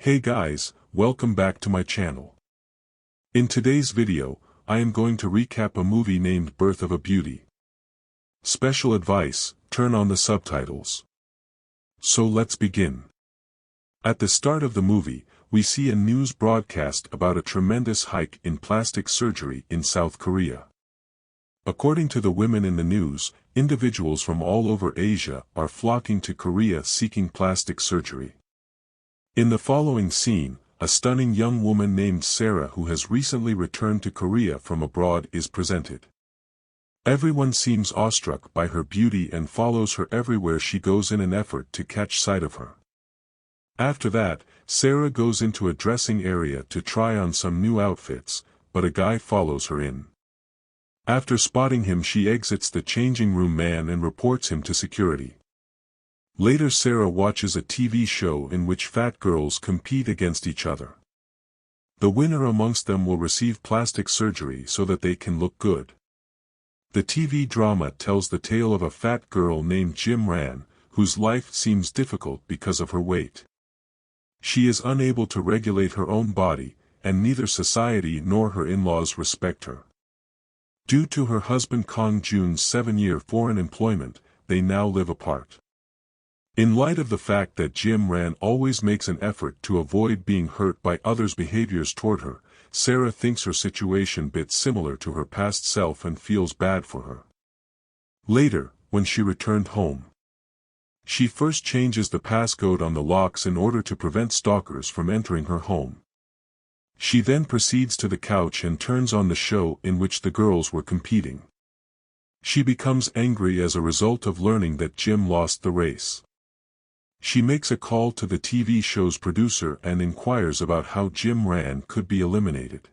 Hey guys, welcome back to my channel. In today's video, I am going to recap a movie named Birth of a Beauty. Special advice, turn on the subtitles. So let's begin. At the start of the movie, we see a news broadcast about a tremendous hike in plastic surgery in South Korea. According to the women in the news, individuals from all over Asia are flocking to Korea seeking plastic surgery. In the following scene, a stunning young woman named Sarah who has recently returned to Korea from abroad is presented. Everyone seems awestruck by her beauty and follows her everywhere she goes in an effort to catch sight of her. After that, Sarah goes into a dressing area to try on some new outfits, but a guy follows her in. After spotting him, she exits the changing room man and reports him to security. Later, Sarah watches a TV show in which fat girls compete against each other. The winner amongst them will receive plastic surgery so that they can look good. The TV drama tells the tale of a fat girl named Jim Ran, whose life seems difficult because of her weight. She is unable to regulate her own body, and neither society nor her in-laws respect her. Due to her husband Kang Jun's 7-year foreign employment, they now live apart. In light of the fact that Jim Ran always makes an effort to avoid being hurt by others' behaviors toward her, Sarah thinks her situation bit similar to her past self and feels bad for her. Later, when she returned home, she first changes the passcode on the locks in order to prevent stalkers from entering her home. She then proceeds to the couch and turns on the show in which the girls were competing. She becomes angry as a result of learning that Jim lost the race. She makes a call to the TV show's producer and inquires about how Jim Ran could be eliminated.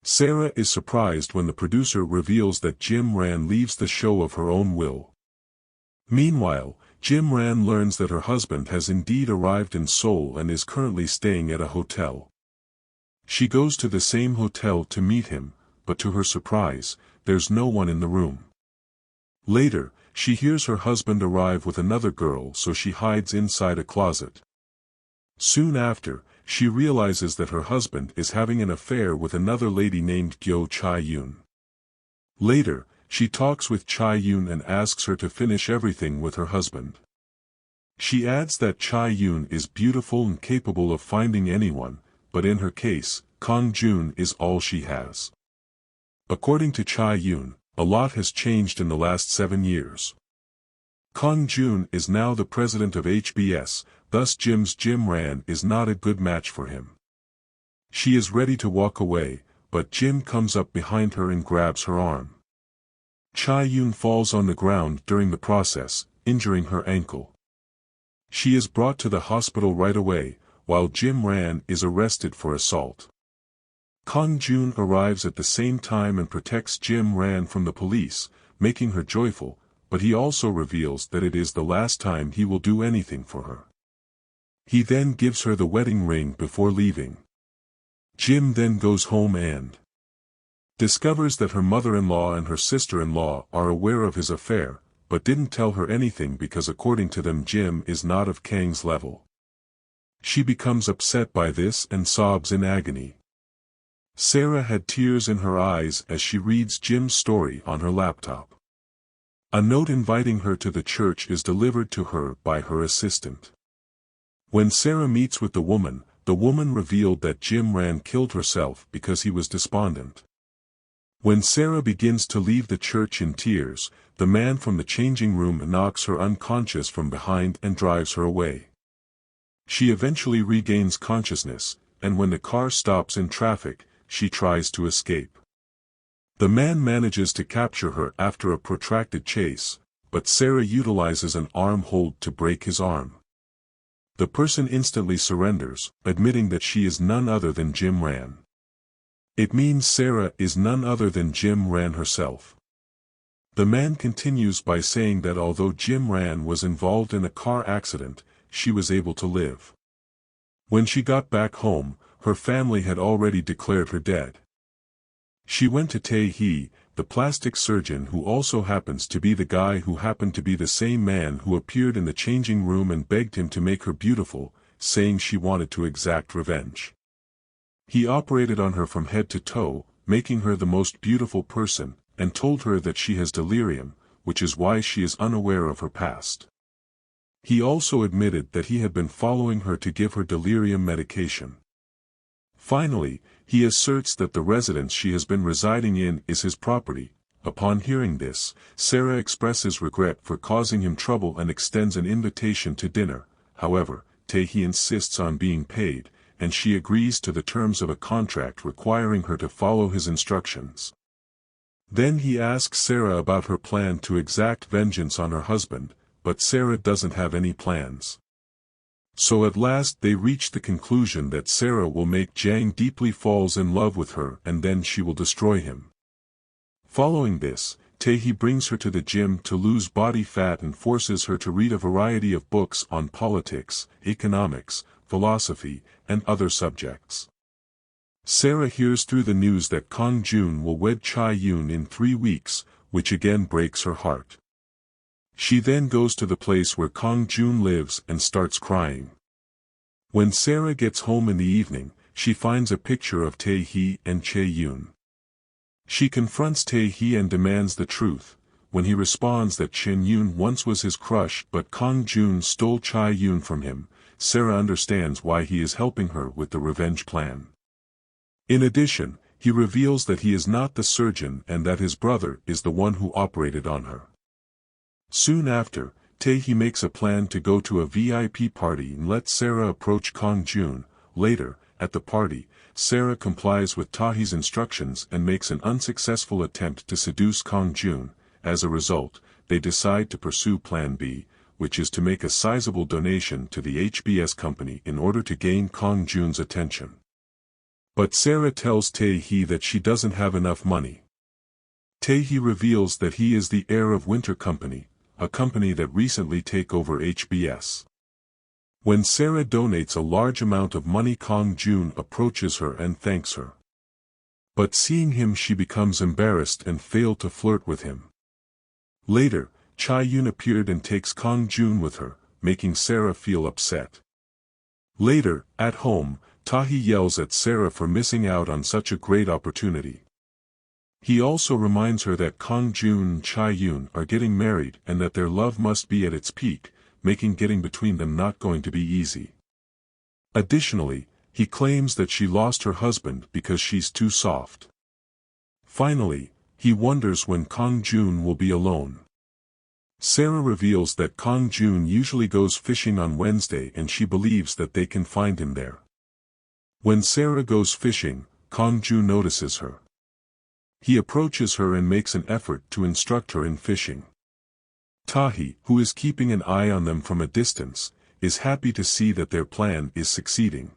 Sarah is surprised when the producer reveals that Jim Ran leaves the show of her own will. Meanwhile, Jim Ran learns that her husband has indeed arrived in Seoul and is currently staying at a hotel. She goes to the same hotel to meet him, but to her surprise, there's no one in the room. Later, she hears her husband arrive with another girl, so she hides inside a closet. Soon after, she realizes that her husband is having an affair with another lady named Gyo Chae-yoon. Later, she talks with Chae-yoon and asks her to finish everything with her husband. She adds that Chae-yoon is beautiful and capable of finding anyone, but in her case, Kang Jun is all she has. According to Chae-yoon, a lot has changed in the last 7 years. Kang Jun is now the president of HBS, thus Jim Ran is not a good match for him. She is ready to walk away, but Jim comes up behind her and grabs her arm. Chae-yoon falls on the ground during the process, injuring her ankle. She is brought to the hospital right away, while Jim Ran is arrested for assault. Kang Jun arrives at the same time and protects Jim Ran from the police, making her joyful, but he also reveals that it is the last time he will do anything for her. He then gives her the wedding ring before leaving. Jim then goes home and discovers that her mother-in-law and her sister-in-law are aware of his affair, but didn't tell her anything because according to them Jim is not of Kang's level. She becomes upset by this and sobs in agony. Sarah had tears in her eyes as she reads Jim's story on her laptop. A note inviting her to the church is delivered to her by her assistant. When Sarah meets with the woman revealed that Jim Ran killed herself because he was despondent. When Sarah begins to leave the church in tears, the man from the changing room knocks her unconscious from behind and drives her away. She eventually regains consciousness, and when the car stops in traffic, she tries to escape. The man manages to capture her after a protracted chase, but Sarah utilizes an arm hold to break his arm. The person instantly surrenders, admitting that she is none other than Jim Ran. It means Sarah is none other than Jim Ran herself. The man continues by saying that although Jim Ran was involved in a car accident, she was able to live. When she got back home, her family had already declared her dead. She went to Tae-hee, the plastic surgeon who also happens to be the guy who happened to be the same man who appeared in the changing room and begged him to make her beautiful, saying she wanted to exact revenge. He operated on her from head to toe, making her the most beautiful person, and told her that she has delirium, which is why she is unaware of her past. He also admitted that he had been following her to give her delirium medication. Finally, he asserts that the residence she has been residing in is his property. Upon hearing this, Sarah expresses regret for causing him trouble and extends an invitation to dinner. However, Tae-hee insists on being paid, and she agrees to the terms of a contract requiring her to follow his instructions. Then he asks Sarah about her plan to exact vengeance on her husband, but Sarah doesn't have any plans. So at last they reach the conclusion that Sarah will make Jang deeply falls in love with her and then she will destroy him. Following this, Tae-hee brings her to the gym to lose body fat and forces her to read a variety of books on politics, economics, philosophy, and other subjects. Sarah hears through the news that Kang Jun will wed Cha-yoon in 3 weeks, which again breaks her heart. She then goes to the place where Kang Jun lives and starts crying. When Sarah gets home in the evening, she finds a picture of Tae-hee and Chae-yoon. She confronts Tae-hee and demands the truth. When he responds that Shin-yoon once was his crush but Kang Jun stole Cha-yoon from him, Sarah understands why he is helping her with the revenge plan. In addition, he reveals that he is not the surgeon and that his brother is the one who operated on her. Soon after, Tae-hee makes a plan to go to a VIP party and let Sarah approach Kang Jun. Later, at the party, Sarah complies with Tae-hee's instructions and makes an unsuccessful attempt to seduce Kang Jun. As a result, they decide to pursue Plan B, which is to make a sizable donation to the HBS company in order to gain Kang Jun's attention. But Sarah tells Tae-hee that she doesn't have enough money. Tae-hee reveals that he is the heir of Winter Company, a company that recently take over HBS. When Sarah donates a large amount of money, Kang Jun approaches her and thanks her. But seeing him, she becomes embarrassed and fails to flirt with him. Later, Chae-yoon appeared and takes Kang Jun with her, making Sarah feel upset. Later, at home, Tae-hee yells at Sarah for missing out on such a great opportunity. He also reminds her that Kang Jun and Chae-yoon are getting married and that their love must be at its peak, making getting between them not going to be easy. Additionally, he claims that she lost her husband because she's too soft. Finally, he wonders when Kang Jun will be alone. Sarah reveals that Kang Jun usually goes fishing on Wednesday and she believes that they can find him there. When Sarah goes fishing, Kang Jun notices her. He approaches her and makes an effort to instruct her in fishing. Tae-hee, who is keeping an eye on them from a distance, is happy to see that their plan is succeeding.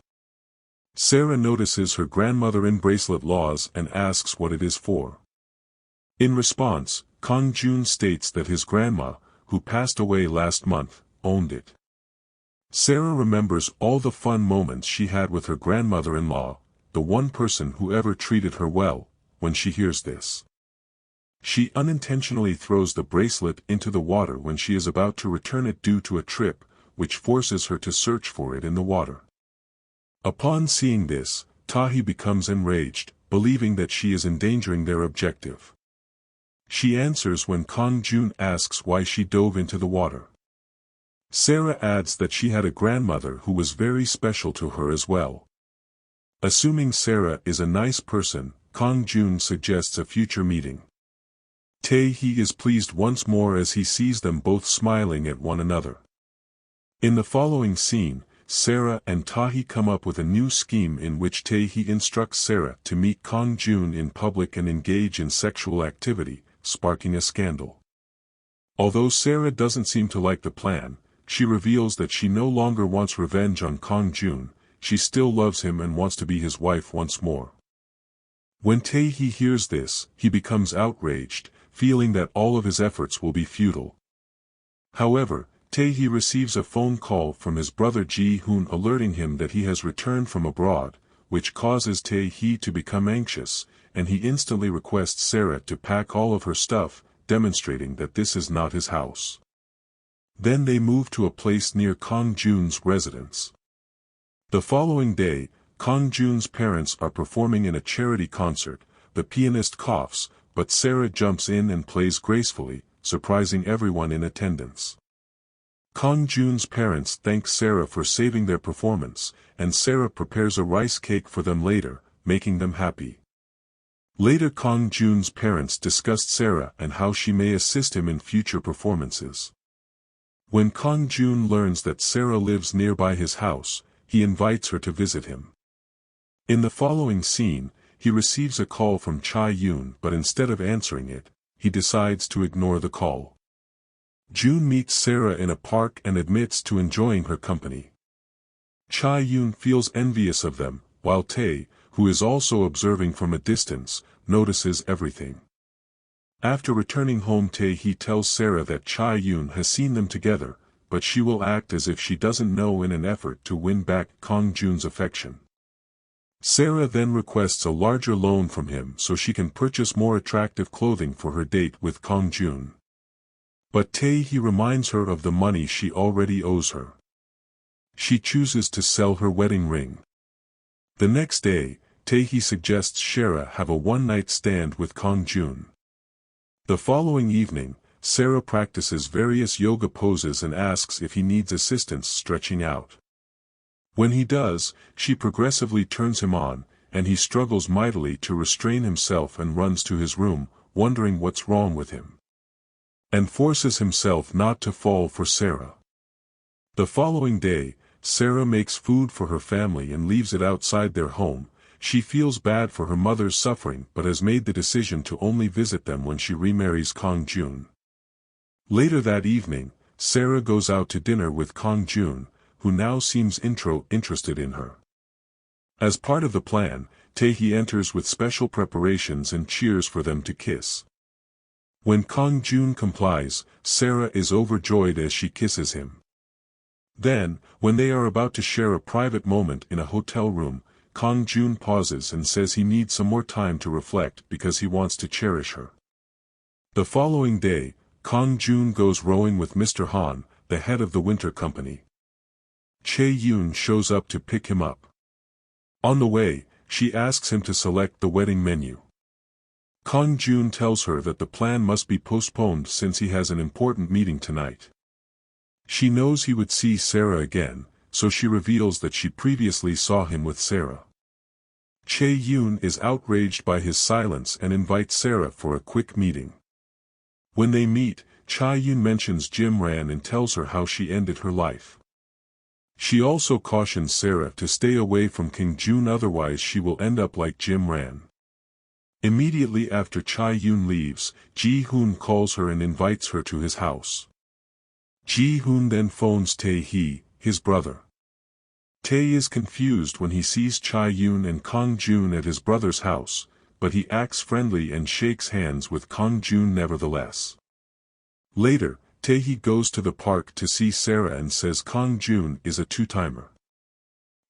Sarah notices her grandmother in bracelet laws and asks what it is for. In response, Kang Jun states that his grandma, who passed away last month, owned it. Sarah remembers all the fun moments she had with her grandmother-in-law, the one person who ever treated her well. When she hears this, she unintentionally throws the bracelet into the water when she is about to return it due to a trip, which forces her to search for it in the water. Upon seeing this, Tae-hee becomes enraged, believing that she is endangering their objective. She answers when Kang Jun asks why she dove into the water. Sarah adds that she had a grandmother who was very special to her as well. Assuming Sarah is a nice person, Kang Jun suggests a future meeting. Tae-hee is pleased once more as he sees them both smiling at one another. In the following scene, Sarah and Tae-hee come up with a new scheme in which Tae-hee instructs Sarah to meet Kang Jun in public and engage in sexual activity, sparking a scandal. Although Sarah doesn't seem to like the plan, she reveals that she no longer wants revenge on Kang Jun, she still loves him and wants to be his wife once more. When Tae-hee hears this, he becomes outraged, feeling that all of his efforts will be futile. However, Tae-hee receives a phone call from his brother Ji-hoon alerting him that he has returned from abroad, which causes Tae-hee to become anxious, and he instantly requests Sarah to pack all of her stuff, demonstrating that this is not his house. Then they move to a place near Kang Jun's residence. The following day, Kang Jun's parents are performing in a charity concert. The pianist coughs, but Sarah jumps in and plays gracefully, surprising everyone in attendance. Kang Jun's parents thank Sarah for saving their performance, and Sarah prepares a rice cake for them later, making them happy. Later, Kang Jun's parents discussed Sarah and how she may assist him in future performances. When Kang Jun learns that Sarah lives nearby his house, he invites her to visit him. In the following scene, he receives a call from Cha Yun, but instead of answering it, he decides to ignore the call. Jun meets Sarah in a park and admits to enjoying her company. Cha Yun feels envious of them, while Tae, who is also observing from a distance, notices everything. After returning home, Tae-hee tells Sarah that Cha Yun has seen them together, but she will act as if she doesn't know in an effort to win back Kang Jun's affection. Sarah then requests a larger loan from him so she can purchase more attractive clothing for her date with Kang Jun. But Tae-hee reminds her of the money she already owes her. She chooses to sell her wedding ring. The next day, Tae-hee suggests Sarah have a one-night stand with Kang Jun. The following evening, Sarah practices various yoga poses and asks if he needs assistance stretching out. When he does, she progressively turns him on, and he struggles mightily to restrain himself and runs to his room, wondering what's wrong with him, and forces himself not to fall for Sarah. The following day, Sarah makes food for her family and leaves it outside their home. She feels bad for her mother's suffering but has made the decision to only visit them when she remarries Kang Jun. Later that evening, Sarah goes out to dinner with Kang Jun, who now seems interested in her. As part of the plan, Tae-hee enters with special preparations and cheers for them to kiss. When Kang Jun complies, Sarah is overjoyed as she kisses him. Then, when they are about to share a private moment in a hotel room, Kang Jun pauses and says he needs some more time to reflect because he wants to cherish her. The following day, Kang Jun goes rowing with Mr. Han, the head of the winter company. Chae Yoon shows up to pick him up. On the way, she asks him to select the wedding menu. Kang Jun tells her that the plan must be postponed since he has an important meeting tonight. She knows he would see Sarah again, so she reveals that she previously saw him with Sarah. Chae Yoon is outraged by his silence and invites Sarah for a quick meeting. When they meet, Cha Yoon mentions Jim Ran and tells her how she ended her life. She also cautions Sarah to stay away from King Jun, otherwise she will end up like Jim Ran. Immediately after Cha Yoon leaves, Ji Hoon calls her and invites her to his house. Ji Hoon then phones Tae-hee, his brother. Tae is confused when he sees Cha Yoon and Kang Jun at his brother's house, but he acts friendly and shakes hands with Kang Jun nevertheless. Later, Tae-hee goes to the park to see Sarah and says Kang Jun is a two-timer.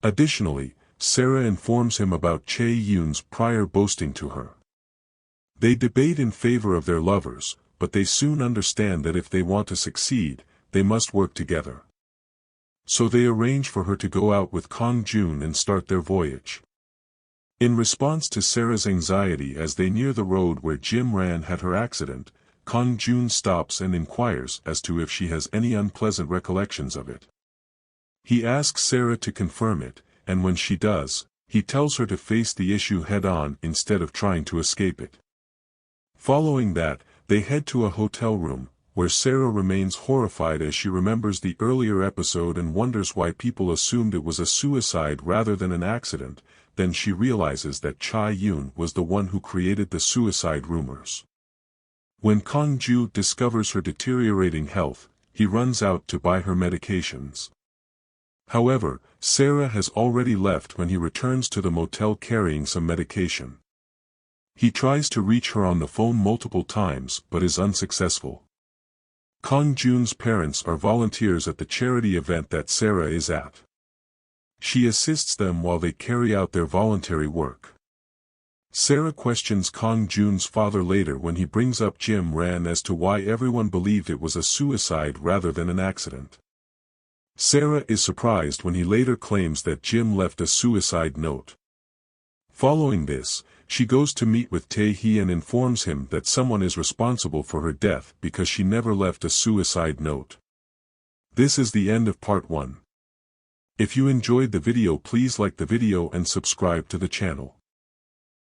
Additionally, Sarah informs him about Chae Yoon's prior boasting to her. They debate in favor of their lovers, but they soon understand that if they want to succeed, they must work together. So they arrange for her to go out with Kang Jun and start their voyage. In response to Sarah's anxiety as they near the road where Jim Ran had her accident, Kang Jun stops and inquires as to if she has any unpleasant recollections of it. He asks Sarah to confirm it, and when she does, he tells her to face the issue head-on instead of trying to escape it. Following that, they head to a hotel room, where Sarah remains horrified as she remembers the earlier episode and wonders why people assumed it was a suicide rather than an accident. Then she realizes that Cha Yoon was the one who created the suicide rumors. When Kang Ju discovers her deteriorating health, he runs out to buy her medications. However, Sarah has already left when he returns to the motel carrying some medication. He tries to reach her on the phone multiple times but is unsuccessful. Kang Jun's parents are volunteers at the charity event that Sarah is at. She assists them while they carry out their voluntary work. Sarah questions Kang Jun's father later when he brings up Jim Ran as to why everyone believed it was a suicide rather than an accident. Sarah is surprised when he later claims that Jim left a suicide note. Following this, she goes to meet with Tae-hee and informs him that someone is responsible for her death because she never left a suicide note. This is the end of part 1. If you enjoyed the video, please like the video and subscribe to the channel.